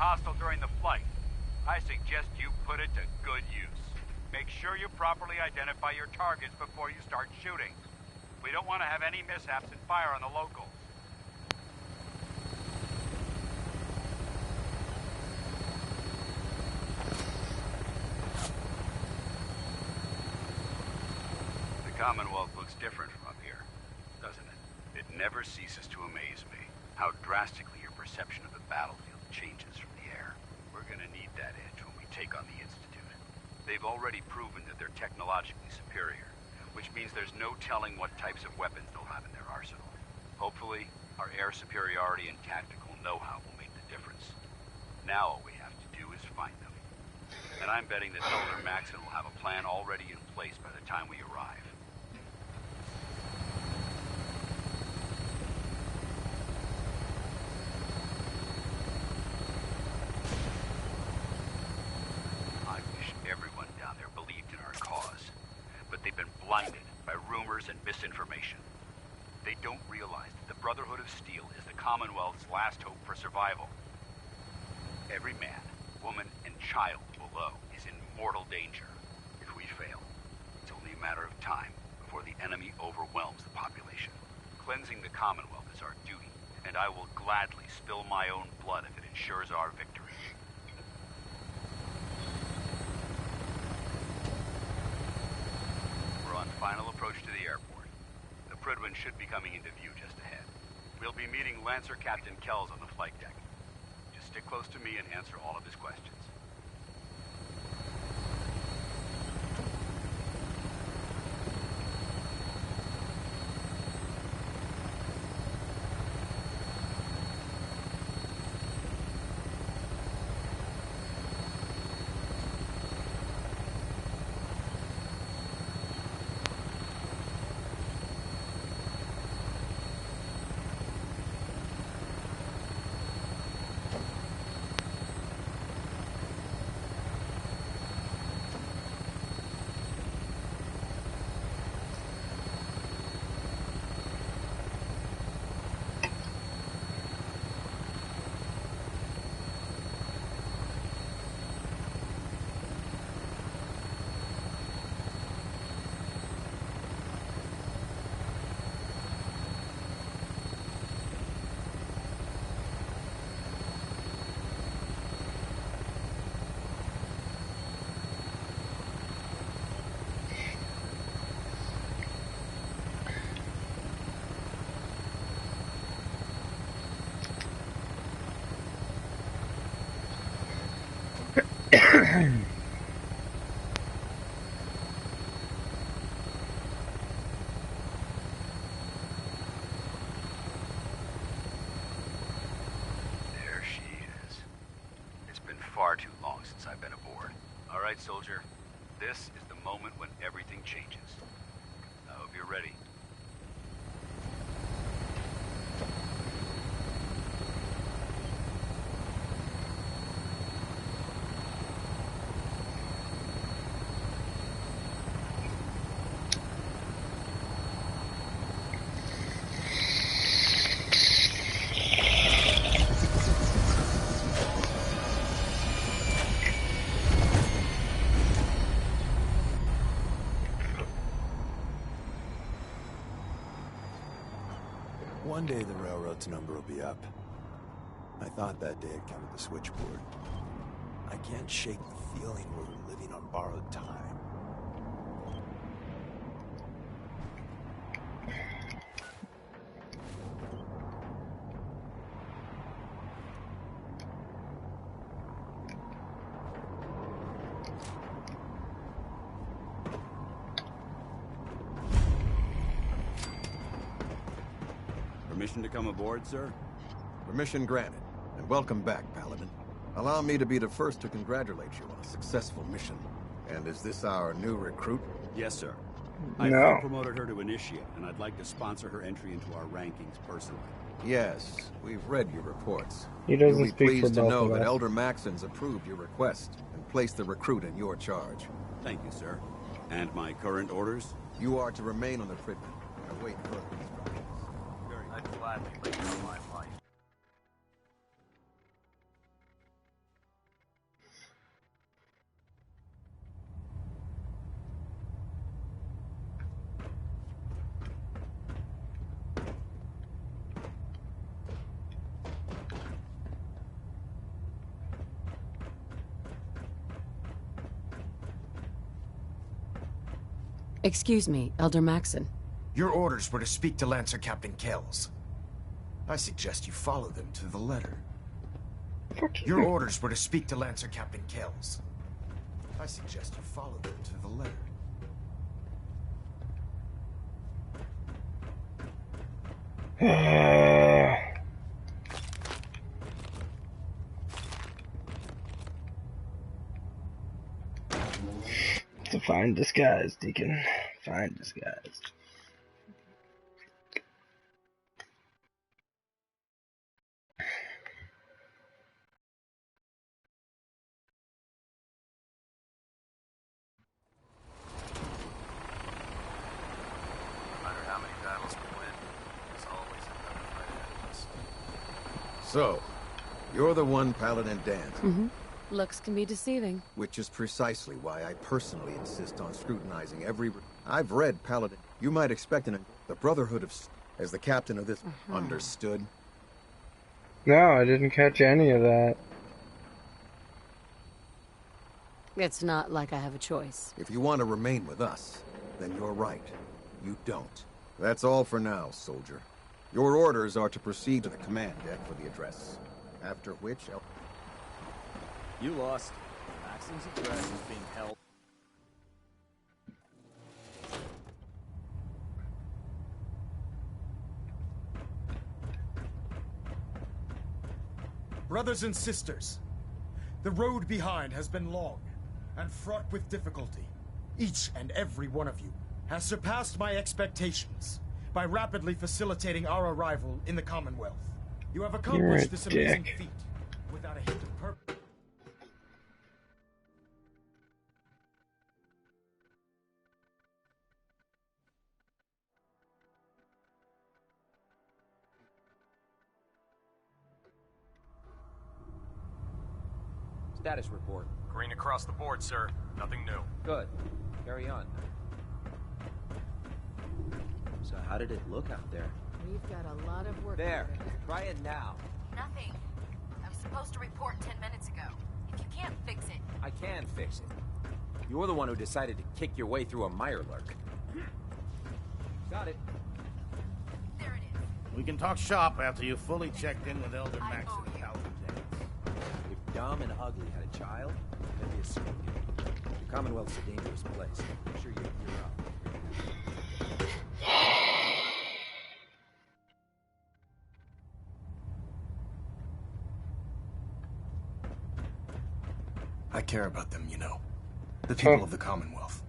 hostile during the flight. I suggest you put it to good use. Make sure you properly identify your targets before you start shooting. We don't want to have any mishaps and fire on the locals. The Commonwealth looks different from up here, doesn't it? It never ceases to amaze me how drastically your perception of the battlefield changes from the air. We're gonna need that edge when we take on the Institute. They've already proven that they're technologically superior, which means there's no telling what types of weapons they'll have in their arsenal. Hopefully, our air superiority and tactical know-how will make the difference. Now all we have to do is find them. And I'm betting that Elder Maxon will have a plan already in place by the time we arrive. Blinded by rumors and misinformation. They don't realize that the Brotherhood of Steel is the Commonwealth's last hope for survival. Every man, woman, and child below is in mortal danger. If we fail, it's only a matter of time before the enemy overwhelms the population. Cleansing the Commonwealth is our duty, and I will gladly spill my own blood if it ensures our victory. Final approach to the airport. The Prydwen should be coming into view just ahead. We'll be meeting Lancer Captain Kells on the flight deck. Just stick close to me and answer all of his questions. There she is. It's been far too long since I've been aboard. All right, soldier. This is the moment when everything changes. I hope you're ready. One day the railroad's number will be up. I thought that day I'd come to the switchboard. I can't shake the feeling we're living on borrowed time. Permission to come aboard, sir? Permission granted, and welcome back, Paladin. Allow me to be the first to congratulate you on a successful mission. And is this our new recruit? Yes, sir. I promoted her to initiate, and I'd like to sponsor her entry into our rankings personally. Yes, we've read your reports. He doesn't You'll be speak for pleased to both know of that us. Elder Maxon's approved your request and placed the recruit in your charge. Thank you, sir. And my current orders? You are to remain on the Prydwen and await further instructions. I'd gladly lay down my life. Excuse me, Elder Maxon. Your orders were to speak to Lancer Captain Kells. I suggest you follow them to the letter. Your orders were to speak to Lancer Captain Kells. I suggest you follow them to the letter. To find disguise, Deacon. Find disguise. So, you're the one Paladin Dan's. Mm-hmm. Looks can be deceiving. Which is precisely why I personally insist on scrutinizing every... I've read Paladin. You might expect the Brotherhood of... As the captain of this... Understood? No, I didn't catch any of that. It's not like I have a choice. If you want to remain with us, then you're right. You don't. That's all for now, soldier. Your orders are to proceed to the command deck for the address. After which... You lost. Maxon's address is being held. Brothers and sisters, the road behind has been long and fraught with difficulty. Each and every one of you has surpassed my expectations by rapidly facilitating our arrival in the Commonwealth. You have accomplished this amazing feat without a hint of purpose. Status report. Green across the board, sir. Nothing new. Good. Carry on. So how did it look out there? We've got a lot of work. There. Try it now. Nothing. I was supposed to report 10 minutes ago. If you can't fix it... I can fix it. You're the one who decided to kick your way through a Mirelurk. Got it. There it is. We can talk shop after you've fully checked in with Elder Maxon and Paladin Dan's. If Dumb and Ugly had a child, that'd be a screw. The Commonwealth's a dangerous place. I'm sure you're up. I care about them, you know. The people of the Commonwealth.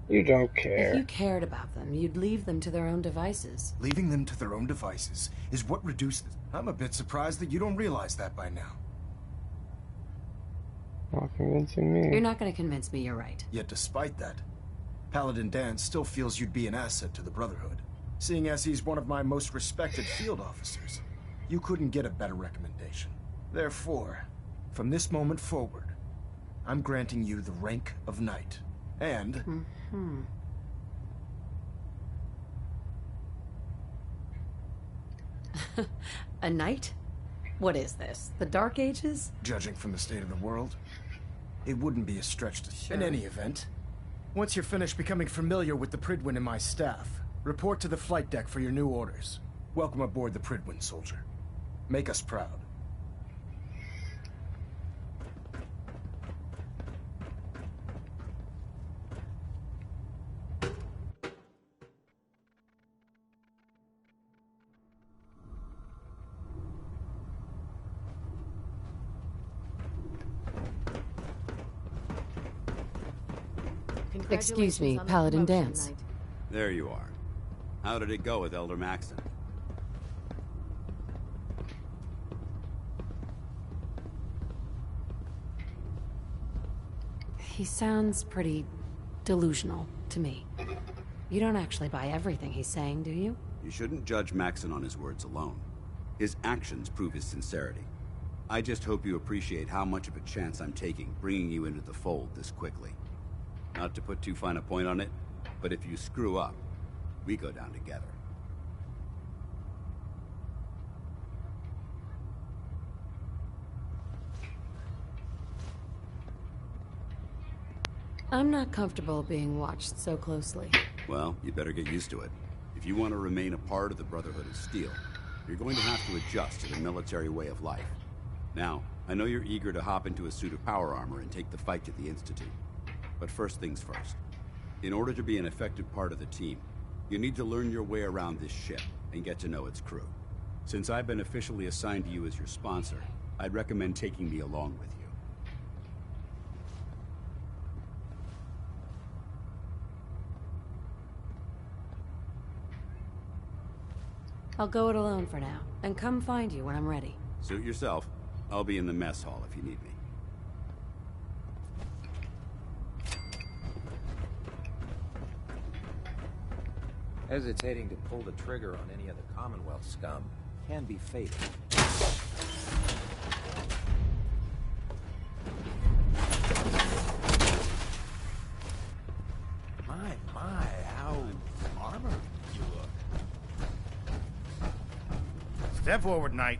You don't care. If you cared about them, you'd leave them to their own devices. Leaving them to their own devices is what reduces... I'm a bit surprised that you don't realize that by now. Not convincing me. You're not going to convince me you're right. Yet despite that, Paladin Dan still feels you'd be an asset to the Brotherhood. Seeing as he's one of my most respected field officers, you couldn't get a better recommendation. Therefore, from this moment forward, I'm granting you the rank of Knight. And... A knight? What is this? The Dark Ages? Judging from the state of the world, it wouldn't be a stretch to... Sure. In any event, once you're finished becoming familiar with the Pridwin and my staff, report to the flight deck for your new orders. Welcome aboard the Pridwin, soldier. Make us proud. Excuse me, Paladin Dance. There you are. How did it go with Elder Maxon? He sounds pretty delusional to me. You don't actually buy everything he's saying, do you? You shouldn't judge Maxon on his words alone. His actions prove his sincerity. I just hope you appreciate how much of a chance I'm taking bringing you into the fold this quickly. Not to put too fine a point on it, but if you screw up, we go down together. I'm not comfortable being watched so closely. Well, you better get used to it. If you want to remain a part of the Brotherhood of Steel, you're going to have to adjust to the military way of life. Now, I know you're eager to hop into a suit of power armor and take the fight to the Institute. But first things first. In order to be an effective part of the team, you need to learn your way around this ship and get to know its crew. Since I've been officially assigned to you as your sponsor, I'd recommend taking me along with you. I'll go it alone for now, and come find you when I'm ready. Suit yourself. I'll be in the mess hall if you need me. Hesitating to pull the trigger on any of the Commonwealth scum can be fatal. My, how armored you look. Step forward, Knight.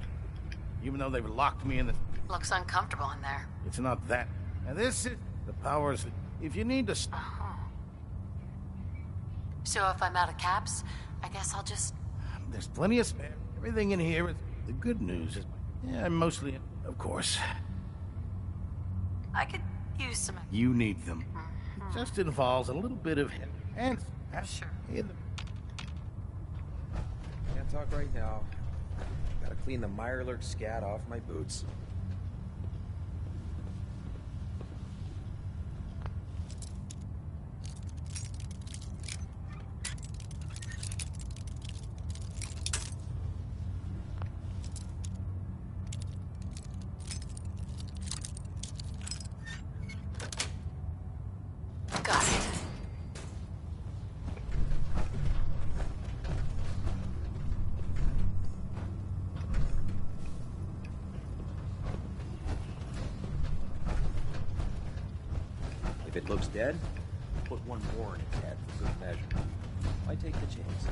Even though they've locked me in the... Looks uncomfortable in there. It's not that. Now this is the powers. If you need to... So if I'm out of caps, I guess I'll just... There's plenty of spare. Everything in here is... The good news is... Yeah, mostly... Of course. I could use some... You need them. It just involves a little bit of... And... Sure. Can't talk right now. Gotta clean the Mirelurk scat off my boots. Got it. If it looks dead, put one more in its head for good measure. Why take the chance?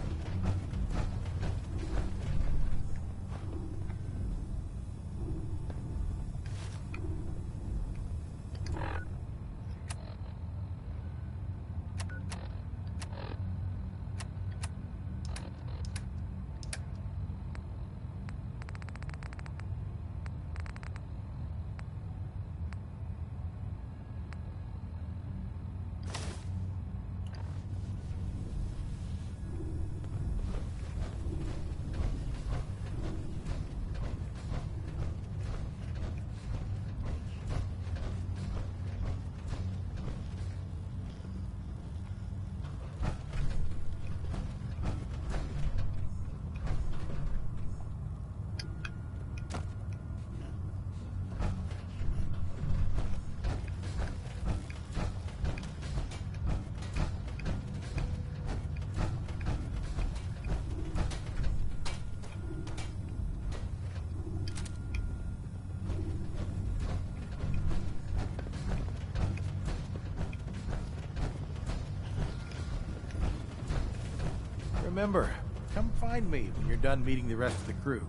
Remember, come find me when you're done meeting the rest of the crew.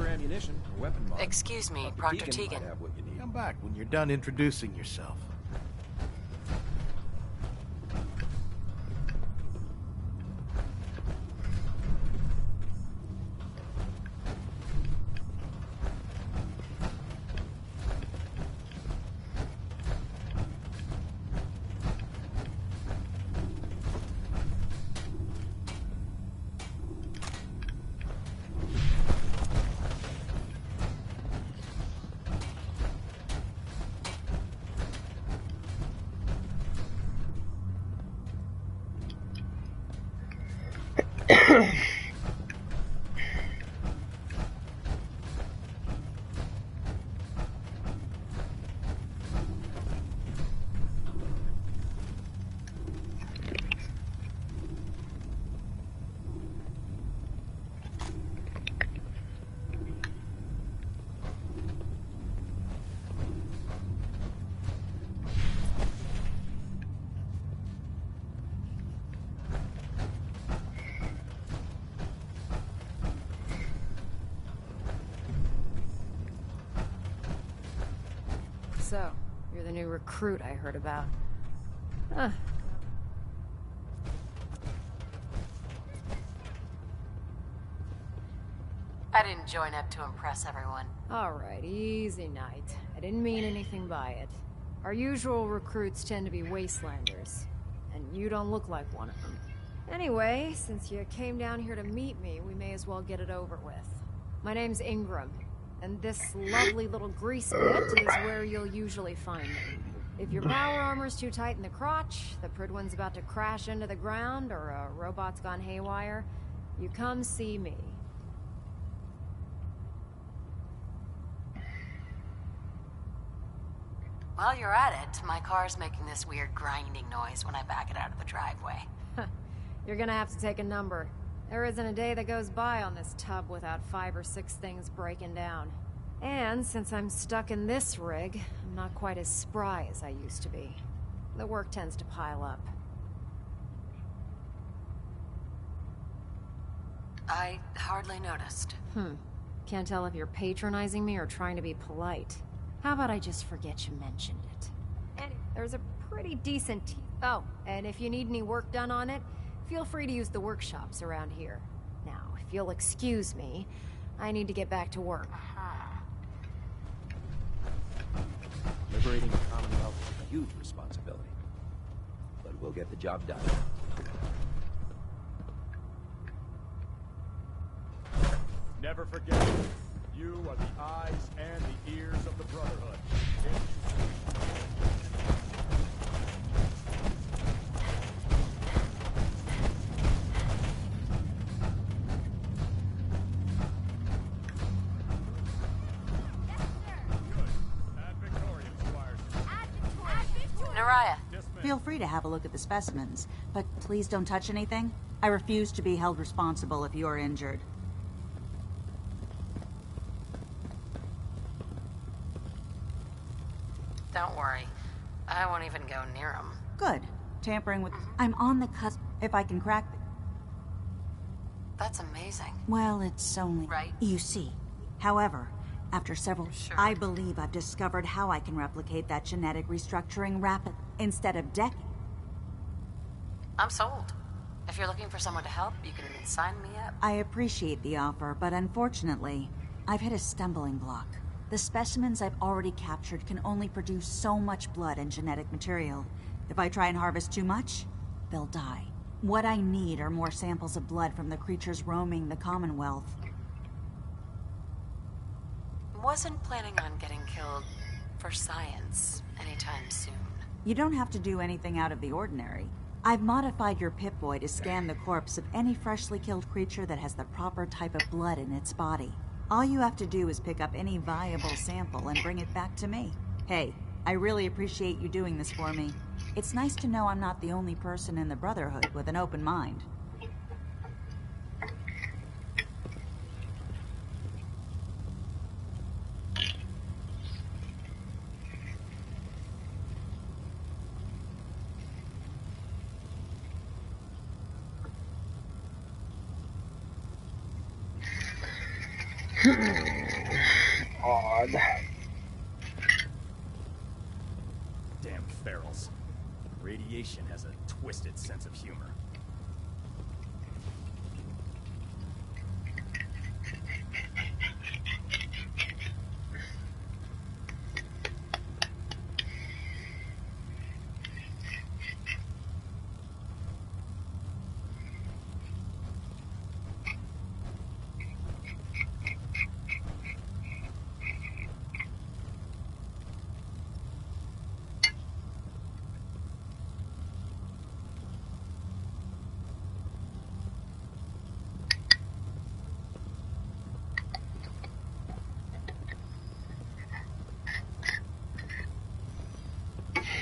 Ammunition or weapon mod. Excuse me, Proctor Tegan. Might have what you need. Come back when you're done introducing yourself. So, you're the new recruit I heard about. Huh. I didn't join up to impress everyone. Alright, easy night. I didn't mean anything by it. Our usual recruits tend to be wastelanders, and you don't look like one of them. Anyway, since you came down here to meet me, we may as well get it over with. My name's Ingram, and this lovely little grease pit is where you'll usually find me. If your power armor's too tight in the crotch, the Pridwin's about to crash into the ground, or a robot's gone haywire, you come see me. While you're at it, my car's making this weird grinding noise when I back it out of the driveway. You're gonna have to take a number. There isn't a day that goes by on this tub without 5 or 6 things breaking down. And since I'm stuck in this rig, I'm not quite as spry as I used to be. The work tends to pile up. I hardly noticed. Can't tell if you're patronizing me or trying to be polite. How about I just forget you mentioned it? And there's a pretty decent oh, and if you need any work done on it, feel free to use the workshops around here. Now, if you'll excuse me, I need to get back to work. Liberating the Commonwealth is a huge responsibility. But we'll get the job done. Never forget, you are the eyes and the ears of the Brotherhood. Naraya. Feel free to have a look at the specimens, but please don't touch anything. I refuse to be held responsible if you are injured. Don't worry. I won't even go near him. Good. Tampering with... I'm on the cusp. If I can crack... That's amazing. Well, it's only... Right. You see. However, after several... Sure. I believe I've discovered how I can replicate that genetic restructuring rapid... instead of I'm sold. If you're looking for someone to help, you can sign me up. I appreciate the offer, but unfortunately, I've hit a stumbling block. The specimens I've already captured can only produce so much blood and genetic material. If I try and harvest too much, they'll die. What I need are more samples of blood from the creatures roaming the Commonwealth. Wasn't planning on getting killed for science anytime soon. You don't have to do anything out of the ordinary. I've modified your Pip-Boy to scan the corpse of any freshly killed creature that has the proper type of blood in its body. All you have to do is pick up any viable sample and bring it back to me. Hey, I really appreciate you doing this for me. It's nice to know I'm not the only person in the Brotherhood with an open mind. Odd. Damn ferals. Radiation has a twisted sense of humor.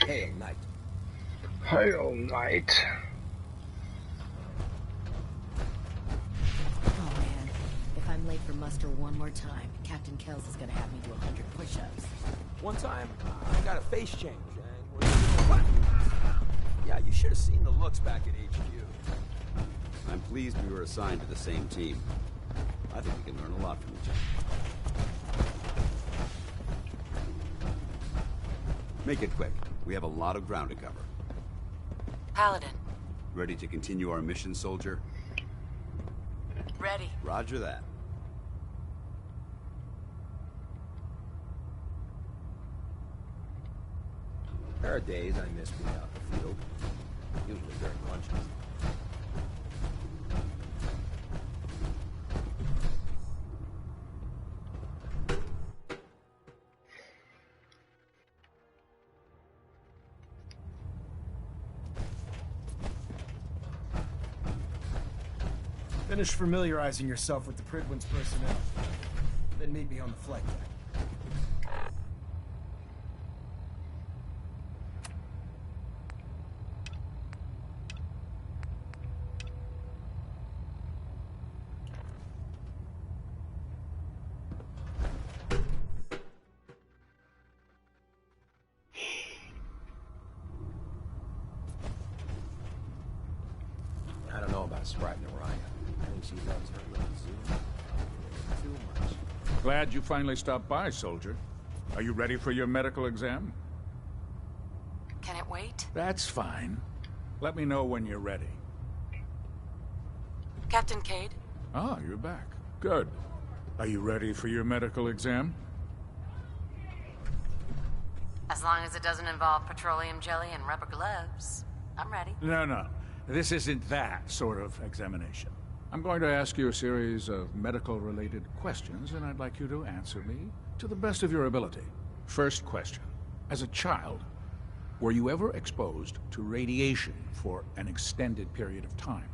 Hail, Knight. Hail, Knight. Oh man, if I'm late for muster one more time, Captain Kells is gonna have me do 100 push-ups. One time, I got a face change, and what? Yeah, you should have seen the looks back at HQ. I'm pleased we were assigned to the same team. I think we can learn a lot from each other. Make it quick. We have a lot of ground to cover. Paladin. Ready to continue our mission, soldier? Ready. Roger that. There are days I miss being out in the field, usually during lunches. Finish familiarizing yourself with the Prydwen's personnel. Then meet me on the flight deck. I don't know about Sprite and Orion. I think she loves her little zoo. Too much. Glad you finally stopped by, soldier. Are you ready for your medical exam? Can it wait? That's fine. Let me know when you're ready. Captain Cade? Ah, you're back. Good. Are you ready for your medical exam? As long as it doesn't involve petroleum jelly and rubber gloves, I'm ready. No. This isn't that sort of examination. I'm going to ask you a series of medical-related questions, and I'd like you to answer me to the best of your ability. First question. As a child, were you ever exposed to radiation for an extended period of time?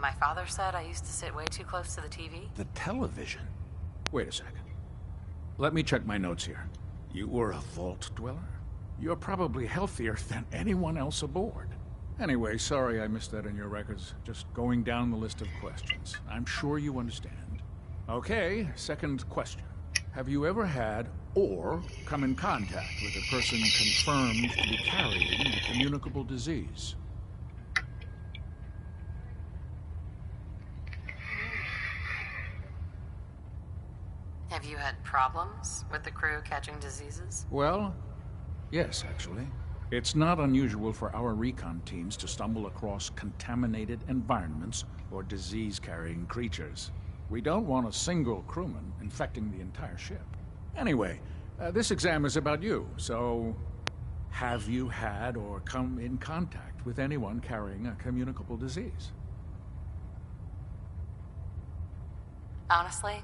My father said I used to sit way too close to the TV. The television? Wait a second. Let me check my notes here. You were a vault dweller? You're probably healthier than anyone else aboard. Anyway, sorry I missed that in your records. Just going down the list of questions. I'm sure you understand. Okay, second question. Have you ever had or come in contact with a person confirmed to be carrying a communicable disease? Have you had problems with the crew catching diseases? Well, yes, actually. It's not unusual for our recon teams to stumble across contaminated environments or disease-carrying creatures. We don't want a single crewman infecting the entire ship. Anyway, this exam is about you, so have you had or come in contact with anyone carrying a communicable disease? Honestly,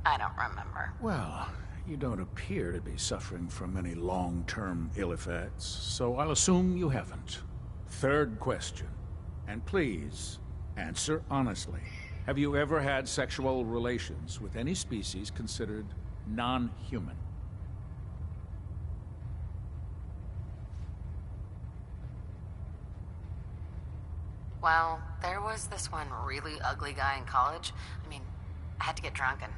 I don't remember. Well, you don't appear to be suffering from any long-term ill effects, so I'll assume you haven't. Third question, and please, answer honestly. Have you ever had sexual relations with any species considered non-human? Well, there was this one really ugly guy in college. I mean, I had to get drunk and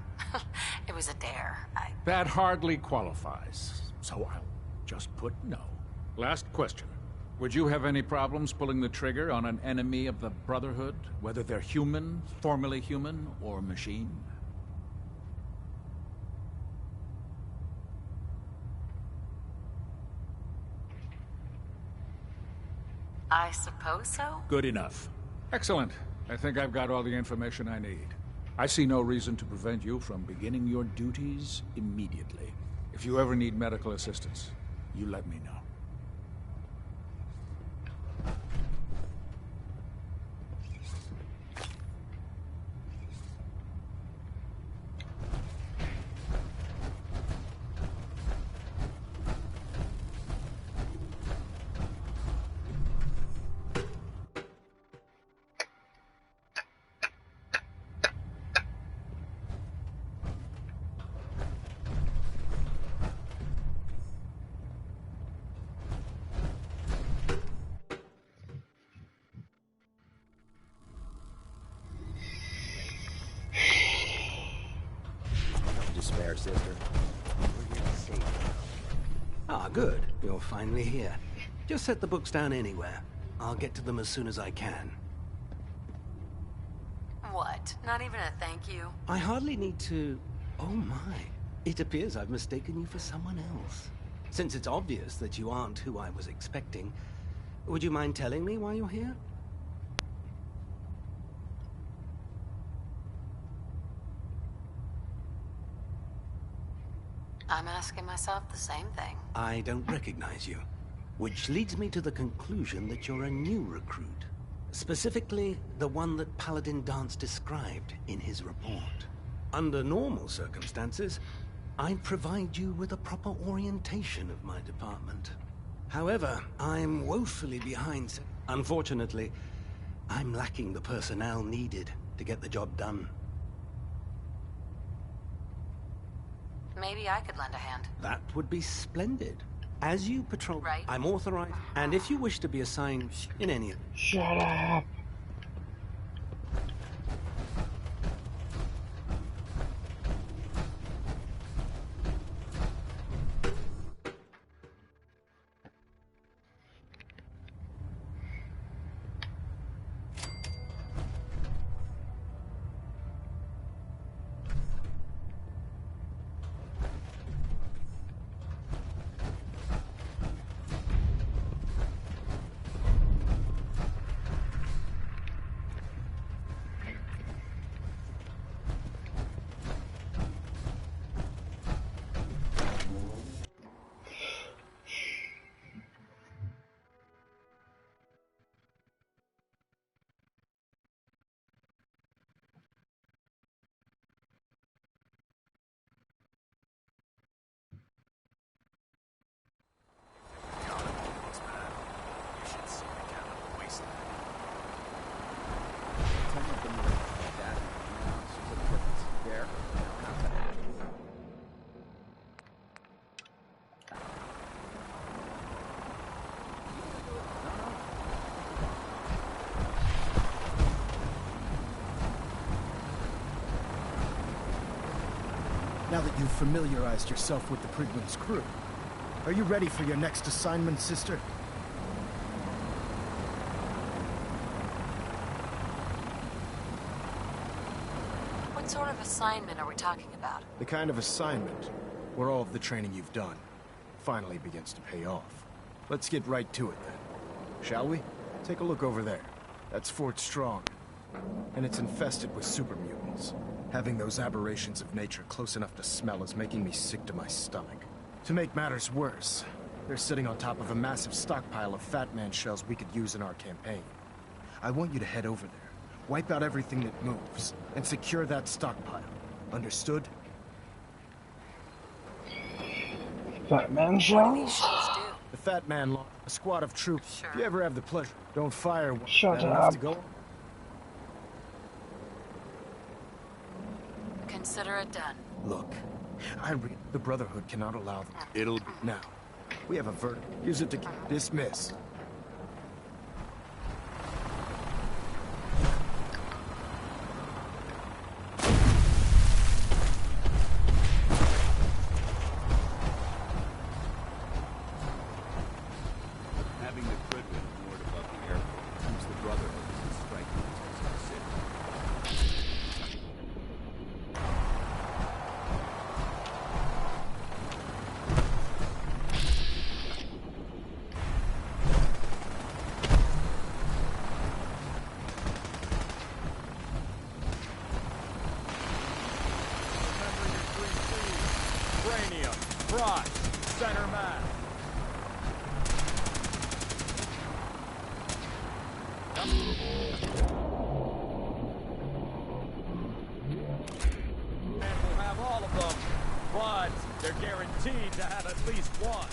it was a dare. That hardly qualifies, so I'll just put no. Last question. Would you have any problems pulling the trigger on an enemy of the Brotherhood, whether they're human, formerly human, or machine? I suppose so? Good enough. Excellent. I think I've got all the information I need. I see no reason to prevent you from beginning your duties immediately. If you ever need medical assistance, you let me know. Spare, sister. We're here to save you. Ah, good. You're finally here. Just set the books down anywhere. I'll get to them as soon as I can. What? Not even a thank you? I hardly need to... Oh my. It appears I've mistaken you for someone else. Since it's obvious that you aren't who I was expecting, would you mind telling me why you're here? I'm asking myself the same thing. I don't recognize you. Which leads me to the conclusion that you're a new recruit. Specifically, the one that Paladin Dance described in his report. Under normal circumstances, I'd provide you with a proper orientation of my department. However, I'm woefully behind. Unfortunately, I'm lacking the personnel needed to get the job done. Maybe I could lend a hand. That would be splendid. As you patrol, Right. I'm authorized, and if you wish to be assigned in any... Shut up. Now that you've familiarized yourself with the Prigman's crew, are you ready for your next assignment, sister? What sort of assignment are we talking about? The kind of assignment where all of the training you've done finally begins to pay off. Let's get right to it then, shall we? Take a look over there. That's Fort Strong, and it's infested with super mutants. Having those aberrations of nature close enough to smell is making me sick to my stomach. To make matters worse, they're sitting on top of a massive stockpile of Fat Man shells we could use in our campaign. I want you to head over there, wipe out everything that moves, and secure that stockpile. Understood? Fat Man What do shells? these shells do? The Fat Man launched a squad of troops. Sure. If you ever have the pleasure, don't fire one. Shut That enough up. to go? Consider it done. Look, the Brotherhood cannot allow them. It'll... Now, we have a verdict. Use it to dismiss. Having the Prigman moored above the airport keeps the Brotherhood from striking into the city. Remember your 3 C's. Cranium, crotch, center mass. And we'll have all of them, but they're guaranteed to have at least one.